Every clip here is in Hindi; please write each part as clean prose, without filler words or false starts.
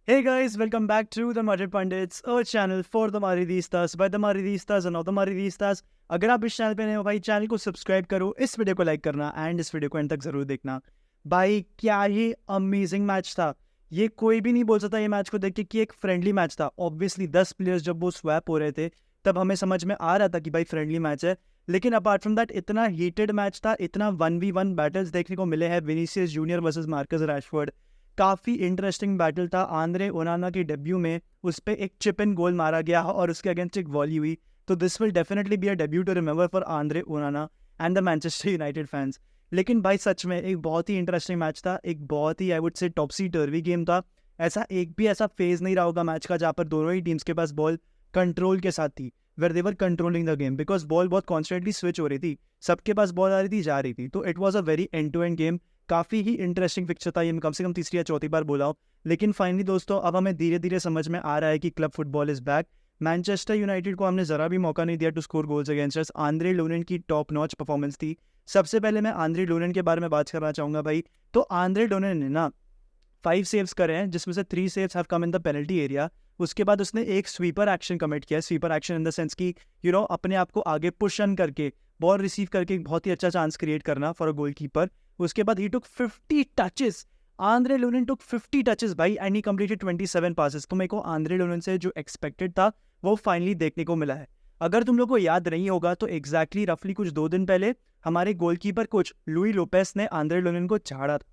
Hey guys, welcome back to the Madrid Pundits, our channel for the Madridistas by the Madridistas and of the Madridistas. अगर आप इस चैनल पे नए हो भाई, चैनल को सब्सक्राइब करो, इस वीडियो को लाइक करना एंड इस वीडियो को एंड तक जरूर देखना। भाई क्या ही अमेजिंग मैच था। ये कोई भी नहीं बोल सकता ये मैच को देख के कि एक फ्रेंडली मैच था। ऑब्वियसली 10 प्लेयर्स जब वो स्वैप हो रहे थे तब हमें समझ में आ रहा था कि भाई फ्रेंडली मैच है, लेकिन अपार्ट फ्रॉम दैट इतना हीटेड मैच था, इतना 1v1 बैटल्स देखने को मिले हैं। Vinicius junior versus Marcus Rashford, काफ़ी इंटरेस्टिंग बैटल था। आंद्रे ओनाना के डेब्यू में उस पर एक चिप इन गोल मारा गया और उसके अगेंस्ट एक वॉली हुई, तो this will definitely be a debut to remember for Andre Onana and the Manchester United fans. लेकिन भाई सच में एक बहुत ही इंटरेस्टिंग मैच था, एक बहुत ही आई वुड से टॉपसी टर्वी गेम था। ऐसा एक भी ऐसा फेज नहीं रहा होगा मैच का जहाँ पर दोनों ही टीम्स के पास बॉल कंट्रोल के साथ थी, were they were controlling the game, because ball बहुत कॉन्स्टेंटली स्विच हो रही थी, सबके पास बॉल आ रही थी, जा रही थी। तो it was a very end to end game, काफ़ी ही इंटरेस्टिंग पिक्चर था। ये मैं कम से कम तीसरी या चौथी बार बोला हूँ, लेकिन फाइनली दोस्तों अब हमें धीरे धीरे समझ में आ रहा है कि club football is back. Manchester United को हमने ज़रा भी मौका नहीं दिया to score goals against us. Andriy Lunin की टॉप नॉच परफॉर्मेंस थी। सबसे पहले मैं आंद्रे लूनेन के बारे में बात करना चाहूँगा भाई। तो आंद्रे लूनेन ने ना 5 सेव्स करे हैं, जिसमें से 3 saves have come in the penalty area. उसके बाद उसने एक स्वीपर एक्शन कमिट किया। Sweeper action in the sense की अपने आप को आगे पुश ऑन करके बॉल रिसीव करके एक बहुत ही अच्छा चांस क्रिएट करना फॉर अ गोलकीपर। उसके बाद ही टुक 50 टचेस। आंद्रे लूनेन टुक 50 टचेस भाई एंड ही कंप्लीटेड 27 पासेस। तो मेरे को आंद्रे लूनेन से जो एक्सपेक्टेड था वो फाइनली देखने को मिला है। अगर तुम लोग को याद नहीं होगा तो एग्जैक्टली रफली कुछ 2 दिन पहले हमारे गोलकीपर कोच लुई लोपेस ने आंद्रे लूनेन को झाड़ा था,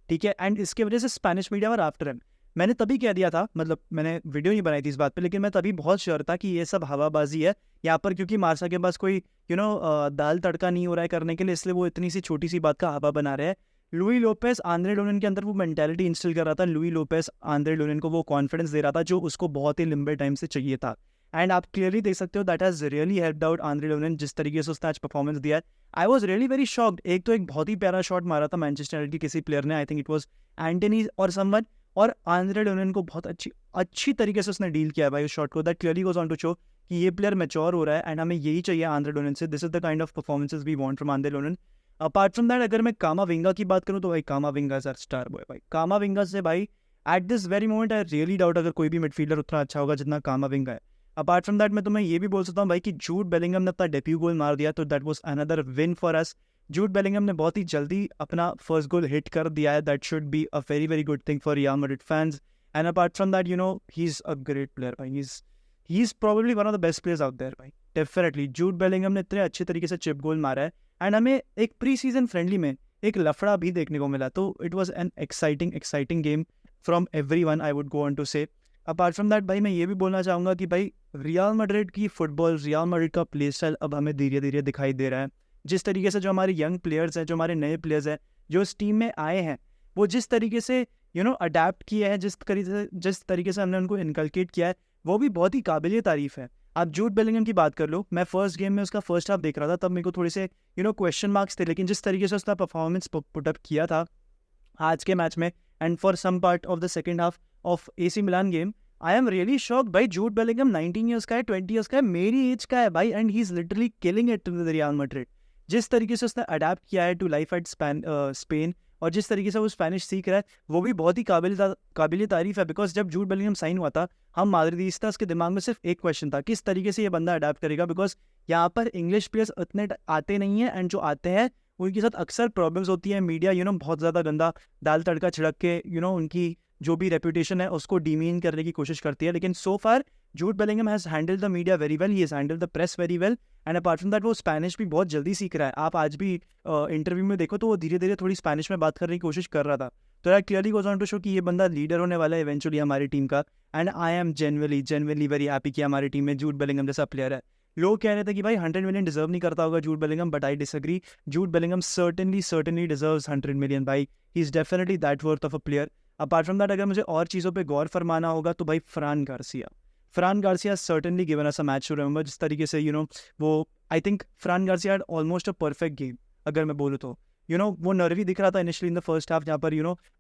ठीक है। एंड इसके वजह से स्पेनिश मीडिया और आफ्टर हिम, मैंने तभी कह दिया था, मतलब मैंने वीडियो नहीं बनाई थी इस बात पे, लेकिन मैं तभी बहुत श्योर था कि ये सब हवाबाजी है यहाँ पर, क्योंकि मार्सा के पास कोई दाल तड़का नहीं हो रहा है करने के लिए, इसलिए वो इतनी सी छोटी सी बात का हवा बना रहे हैं। लुई लोपेस आंद्रे लोनेन के अंदर वो मेंटालिटी इंस्टिल कर रहा था। लुई लोपेस आंद्रे लोनेन को वो कॉन्फिडेंस दे रहा था जो उसको बहुत ही लंबे टाइम से चाहिए था। एंड आप क्लियरली देख सकते हो that has really helped out Andriy Lunin, जिस तरीके से उसने आज परफॉर्मेंस दिया है। I was really very shocked. एक तो एक बहुत ही प्यारा शॉट मारा था मैनचेस्टर यूनाइटेड की किसी प्लेयर ने, I think it was Antony और समवन, और आंद्रे लोनेन को बहुत अच्छी तरीके से उसने डील किया है भाई उस शॉट को। That clearly goes on to show कि ये प्लेयर मैच्योर हो रहा है एंड हमें यही चाहिए आंद्रे लोनेन से। This is the kind of performances we want from Andriy Lunin. Apart from that अगर मैं कामाविंगा की बात करूँ तो भाई Camavinga is our star boy भाई। कामाविंगा से भाई at this very moment I really doubt अगर कोई भी मिडफील्डर उतना अच्छा होगा जितना कामाविंगा है। अपार्ट फ्रॉम दैट मैं तुम्हें ये भी बोल सकता हूँ भाई कि जूड बेलिंगम ने अपना डेब्यू गोल मार दिया, तो that was another win for us. जूड Bellingham ने बहुत ही जल्दी अपना फर्स्ट गोल हिट कर दिया है। That should be a very very good thing for Real Madrid fans. And apart from that he is a great player भाई। He is probably one of the best players out there भाई। डेफिनेटली जूड बेलिंगम ने इतने अच्छे तरीके से चिप गोल मारा है एंड हमें एक प्री सीजन फ्रेंडली में एक लफड़ा भी देखने को मिला। तो it was an exciting game from everyone, I would go on to say. Apart from that भाई मैं ये भी बोलना चाहूँगा कि भाई रियल मैड्रिड की फुटबॉल, रियल मैड्रिड का प्ले स्टाइल अब हमें धीरे धीरे दिखाई दे रहा है। जिस तरीके से जो हमारे यंग प्लेयर्स हैं, जो हमारे नए प्लेयर्स हैं जो इस टीम में आए हैं, वो जिस तरीके से अडेप्ट किए हैं, जिस तरीके से हमने उनको इनकलकेट किया है, वो भी बहुत ही काबिल तारीफ है। आप जूड बेलिंगम की बात कर लो, मैं फर्स्ट गेम में उसका फर्स्ट हाफ देख रहा था, तब मेरे को थोड़े से क्वेश्चन मार्क्स थे, लेकिन जिस तरीके से उसका परफॉर्मेंस पुटअप किया था आज के मैच में and for some part of the second half of AC Milan game, I am really shocked भाई। जूड बेलिंगम 19 ईयर्स का है, 20 ईयर्स का है, मेरी एज का है भाई, and he is literally killing it with real Madrid. जिस तरीके से उसने अडेप्ट किया है टू लाइफ एट स्पेन और जिस तरीके से वो स्पेनिश सीख रहा है, वो भी बहुत ही काबिल तारीफ है। बिकॉज जब जूड बेलिंगम साइन हुआ था, हम माद्रिदिस्तास के दिमाग में सिर्फ एक क्वेश्चन था, किस तरीके से ये बंदा अडेप्ट करेगा, बिकॉज यहाँ पर इंग्लिश प्लेयर्स उतने आते नहीं हैं, एंड जो आते हैं उनके साथ अक्सर प्रॉब्लम्स होती है। मीडिया बहुत ज़्यादा गंदा दाल तड़का छिड़क के उनकी जो भी रेपुटेशन है उसको डिमीन करने की कोशिश करती है। लेकिन so far Jude Bellingham has handle the media very well, he has handle the press very well, and apart from that वो स्पेनिश भी बहुत जल्दी सीख रहा है। आप आज भी इंटरव्यू में देखो तो वो धीरे धीरे थोड़ी स्पेनिश में बात करने की कोशिश कर रहा था। तो यार clearly goes on to show कि ये बंदा लीडर होने वाला है इवेंचुअली हमारी टीम का। And I am genuinely very happy कि हमारी टीम में जूड बेलिंगम जैसा प्लेयर है। लोग कह रहे थे कि भाई 100 मिलियन डिजर्व नहीं करता होगा Jude Bellingham, but I disagree. Jude Bellingham certainly deserves 100 million भाई। He is definitely that worth of a player. Apart from that अगर मुझे और चीज़ों पे गौर फरमाना होगा तो भाई Fran Garcia certainly given us a match to remember. जिस तरीके से वो I think Fran Garcia had almost a perfect game अगर मैं बोलूँ तो। वो नर्वी दिख रहा था initially in the first half, जहाँ पर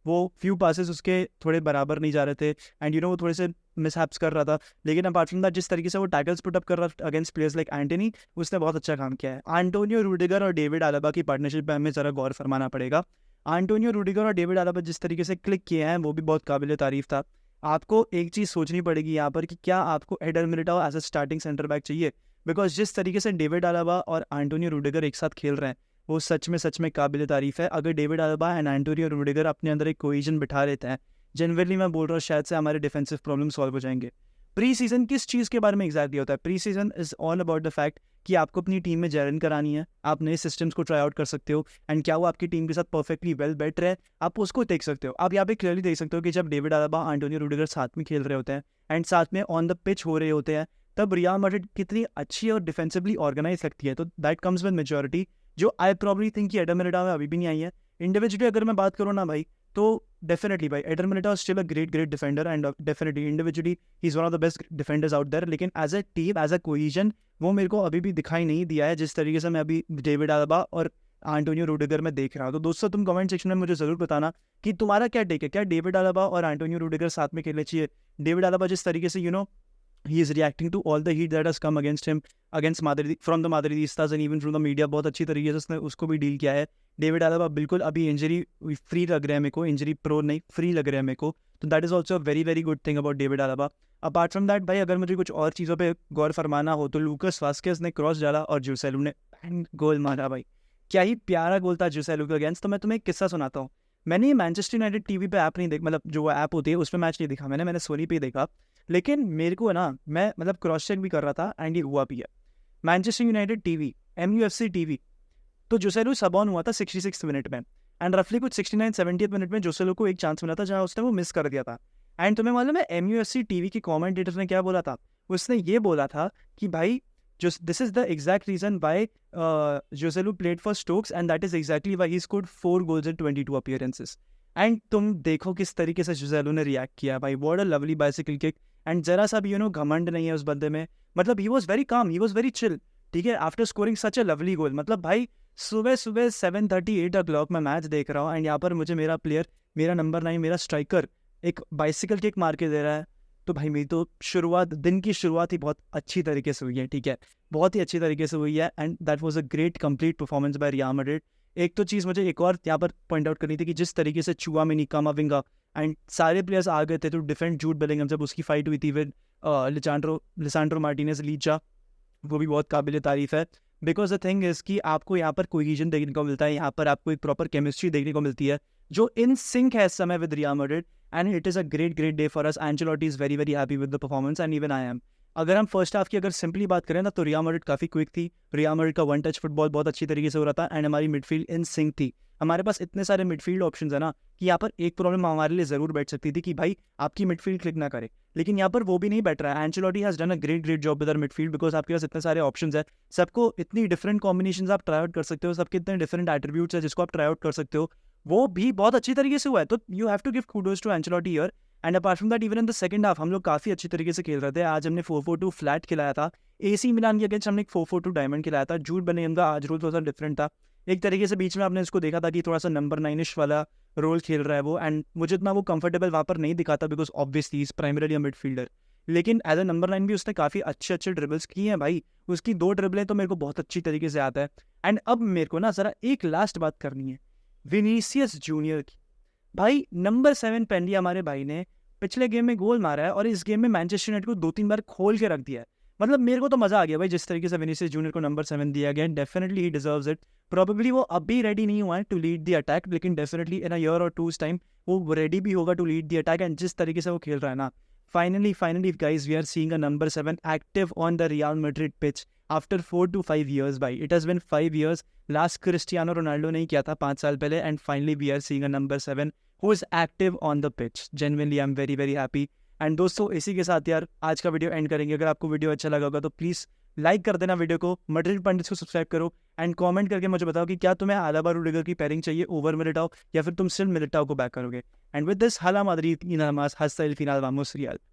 वो फ्यू पासेस उसके थोड़े बराबर नहीं जा रहे थे एंड वो थोड़े से मिसहैप्स कर रहा था। लेकिन अपार्ट फ्रॉम दैट जिस तरीके से वो टैकल्स पुट अप कर रहा था अगेंस्ट प्लेयर्स लाइक एंटनी, उसने बहुत अच्छा काम किया है। एंटोनियो रूडिगर और डेविड आलाबा की पार्टनरशिप पे हमें ज़रा गौर फरमाना पड़ेगा। एंटोनियो रूडिगर और डेविड आलाबा जिस तरीके से क्लिक किए हैं वो भी बहुत काबिल तारीफ था। आपको एक चीज़ सोचनी पड़ेगी यहाँ पर कि क्या आपको Eder Militao as a starting centre back चाहिए, बिकॉज जिस तरीके से डेविड अलाबा और एंटोनियो रूडिगर एक साथ खेल रहे हैं वो सच में काबिल तारीफ है। अगर David Alaba and Antonio Rudiger अपने अंदर एक कोहेजन बिठा लेते हैं, जनरली मैं बोल रहा हूँ शायद से हमारे डिफेंसिव प्रॉब्लम सॉल्व हो जाएंगे। प्री सीजन किस चीज़ के बारे में एग्जैक्टली होता है? Pre season is all about the fact कि आपको अपनी टीम में जैरन करानी है, आप नए सिस्टम्स को ट्राई आउट कर सकते हो, एंड क्या वो आपकी टीम के साथ परफेक्टली वेल बेट रहे, आप उसको देख सकते हो। आप यहाँ पे क्लियरली देख सकते हो कि जब डेविड अलाबा एंटोनियो रूडिगर साथ में खेल रहे होते हैं एंड साथ में ऑन द पिच हो रहे होते हैं, तब रियल मैड्रिड कितनी अच्छी और डिफेंसिवली ऑर्गेनाइज लगती है। तो दैट कम्स विद मेजोरिटी, जो आई प्रॉब्ली थिंक कि एडर मिलिटाओ में अभी भी नहीं आई है। इंडिविजुअली अगर मैं बात करूँ ना भाई, तो डेफिनेटली भाई Eder Militao still a great defender and definitely individually he is one of the best defenders out there, लेकिन as a team as a cohesion वो मेरे को अभी भी दिखाई नहीं दिया है जिस तरीके से मैं अभी डेविड अलाबा और एंटोनियो रूडिगर में देख रहा हूँ। तो दोस्तों तुम कमेंट सेक्शन में मुझे जरूर बताना कि तुम्हारा क्या टेक है, क्या डेविड अलाबा और एंटोनियो रूडिगर साथ में खेलने चाहिए? डेविड अलाबा जिस तरीके से he is reacting to all the heat that has come against him against Madrid from the Madridistas and even from the media, बहुत अच्छी तरीके से उसने उसको भी डील किया है। डेविड अलाबा बिल्कुल अभी इंजरी फ्री लग रहा है मेरे को, इंजरी प्रो नहीं फ्री लग रहा है मेरे को, तो that is also very good thing about David Alaba. Apart from that भाई अगर मुझे कुछ और चीज़ों पे गौर फरमाना हो तो लूकस वास्केस ने क्रॉस डाला और जोसेलू ने गोल मारा भाई, क्या ही प्यारा गोल था जोसेलू के अगेंस्ट। तो मैं तुम्हें एक किस्सा सुनाता हूँ। मैंने मैनचेस्टर यूनाइटेड टीवी पे ऐप नहीं देख, मतलब जो ऐप होती है उसमें मैच नहीं देखा मैंने सोनी पे ही देखा, लेकिन मेरे को ना मैं मतलब क्रॉस चेक भी कर रहा था एंड ये हुआ भी है। Manchester United TV MUFC TV, तो जोसेलू सब ऑन हुआ था 66 मिनट में एंड रफली कुछ 69-70 मिनट में जोसेलू को एक चांस मिला था जहाँ उसने वो मिस कर दिया था। एंड तुम्हें मालूम है MUFC टीवी की कमेंटेटर ने क्या बोला था? उसने ये बोला था कि भाई this is the exact reason why Joselu played for Stokes and that is exactly why he scored 4 goals in 22 appearances. एंड तुम देखो किस तरीके से जोसेलू ने रिएक्ट किया भाई, what a lovely bicycle kick, and जरा सा भी घमंड नहीं है उस बंदे में, मतलब he was very calm, he was very chill, ठीक है, after scoring such a lovely goal. मतलब भाई सुबह 7:38 o'clock मैं मैच देख रहा हूँ एंड यहाँ पर मुझे मेरा प्लेयर, मेरा नंबर 9, मेरा स्ट्राइकर एक बाइसिकल किक मार के दे रहा है, तो भाई मेरी तो दिन की शुरुआत ही बहुत अच्छी तरीके से हुई है, ठीक है, बहुत ही अच्छी तरीके से हुई है and that was a great complete performance by real Madrid. एक तो चीज़ मुझे एक और यहाँ पर पॉइंट आउट करनी थी कि जिस तरीके से चुआमेनी, कामाविंगा एंड सारे प्लेयर्स आ गए थे तो डिफेंड जूड बेलिंगहम, जब उसकी फाइट हुई थी विद लिसांड्रो मार्टिनेज लीचा, वो भी बहुत काबिल तारीफ है। बिकॉज द थिंग इज कि आपको यहाँ पर कोहेजन देखने को मिलता है, यहाँ पर आपको एक प्रॉपर केमिस्ट्री देखने को मिलती है जो इन सिंक है इस समय with real Madrid and it is a great day for us. Ancelotti is very happy with the performance and even I am. अगर हम फर्स्ट हाफ की अगर सिंपली बात करें ना तो रियल मैड्रिड काफ़ी क्विक थी, रियल मैड्रिड का वन टच फुटबॉल बहुत अच्छी तरीके से हो रहा था एंड हमारी मिडफील्ड इन सिंक थी। हमारे पास इतने सारे मिडफील्ड ऑप्शंस है ना कि यहाँ पर एक प्रॉब्लम हमारे लिए ज़रूर बैठ सकती थी कि भाई आपकी मिडफील्ड क्लिक ना करे, लेकिन यहाँ पर वो भी नहीं बैठ रहा है। Ancelotti has done a great job with our midfield because आपके पास इतने सारे ऑप्शंस है, सबको इतनी डिफरेंट कॉम्बिनेशंस आप ट्राई आउट कर सकते हो, सबके इतने डिफरेंट एट्रीब्यूट्स है जिसको आप ट्राई आउट कर सकते हो, वो भी बहुत अच्छी तरीके से हुआ है। तो you have to give kudos to Ancelotti here. And apart from that even in the second half हम लोग काफ़ी अच्छी तरीके से खेल रहे थे। आज हमने 4-4-2 फ्लैट खिलाया था, AC मिलान के अगेंस्ट हमने 4-4-2 डायमंड खिलाया था। जूड बेलिंगहम का आज रोल थोड़ा सा डिफरेंट था, एक तरीके से बीच में आपने इसको देखा था कि थोड़ा सा नंबर 9-ish वाला रोल खेल रहा है वो, एंड मुझे इतना वो कंफर्टेबल वहाँ पर नहीं दिखा था because obviously is primarily a midfielder, लेकिन एज अ नंबर 9 भी उसने काफ़ी अच्छे ड्रिबल्स किए हैं भाई, उसकी 2 ड्रिबलें तो मेरे को बहुत अच्छी तरीके से आता है। एंड अब मेरे को ना ज़रा एक लास्ट बात करनी है विनीसियस जूनियर की। भाई नंबर 7 पहन लिया हमारे भाई ने, पिछले गेम में गोल मारा है और इस गेम में मैनचेस्टर यूनाइटेड को 2-3 बार खोल के रख दिया है। मतलब मेरे को तो मजा आ गया भाई जिस तरीके से विनीसियस जूनियर को नंबर 7 दिया गया, definitely he deserves it. Probably वो अभी रेडी नहीं हुआ है टू लीड द अटैक, लेकिन डेफिनेटली इन अ ईयर और 2 टाइम वो रेडी भी होगा to lead the attack. And जिस तरीके से वो खेल रहा है ना, finally guys we are seeing a number 7 active on the Real Madrid pitch after 4 to 5 years भाई, it has been 5 years। Last Cristiano Ronaldo ने किया था 5 साल पहले and finally we are seeing a number 7 who is active on the pitch. Genuinely I'm very happy. And दोस्तों इसी के साथ यार आज का वीडियो एंड करेंगे। अगर आपको वीडियो अच्छा लगा होगा तो प्लीज़ लाइक कर देना वीडियो को, मैड्रिड पंडित्स को सब्सक्राइब करो एंड कमेंट करके मुझे बताओ कि क्या तुम्हें अलाबा रूडिगर की पेयरिंग चाहिए ओवर मिलिटाओ या फिर तुम सिर्फ मिलिटाओ को बैक करोगे। एंड विद दिस हाला Madrid y nada más hasta el final vamos real।